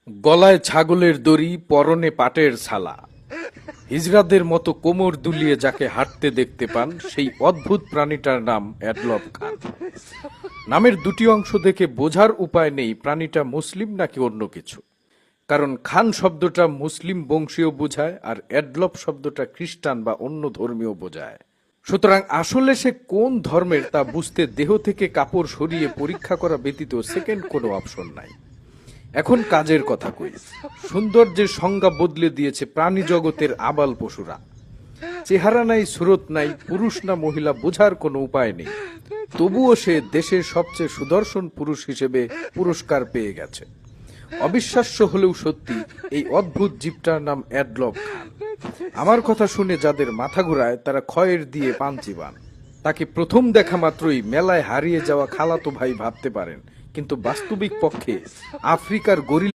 গলায় ছাগলের দড়ি, পরনে পাটের ছালা, হিজড়াদের মতো কোমর দুলিয়ে যাকে হাঁটতে দেখতে পান সেই অদ্ভুত প্রাণীটার নাম অ্যাডলফ খান। নামের দুটি অংশ দেখে বোঝার উপায় নেই প্রাণীটা মুসলিম নাকি অন্য কিছু। কারণ খান শব্দটা মুসলিম বংশীয় বোঝায় আর অ্যাডলফ শব্দটা খ্রিস্টান বা অন্য ধর্মীয় বোঝায়। সুতরাং আসলে সে কোন ধর্মের তা বুঝতে দেহ থেকে কাপড় সরিয়ে পরীক্ষা করা ব্যতীত সেকেন্ড কোনো অপশন নাই। এখন কাজের কথা কই। সৌন্দর্যের সংজ্ঞা বদলে দিয়েছে প্রাণী জগতের আবাল পশুরা। চেহারা নাই, সুরত নাই, পুরুষ না মহিলা বোঝার কোনো উপায় নেই, তবুও সে দেশের সবচেয়ে সুদর্শন পুরুষ হিসেবে পুরস্কার পেয়ে গেছে। অবিশ্বাস্য হলেও সত্যি, এই অদ্ভুত জীবটার নাম অ্যাডলফ খান। আমার কথা শুনে যাদের মাথা ঘোরায় তারা খয়ের দিয়ে পান চিবান। তাকে প্রথম দেখা মাত্রই মেলায় হারিয়ে যাওয়া খালাতো ভাই ভাবতে পারেন, কিন্তু বাস্তবিক পক্ষে আফ্রিকার গরিলা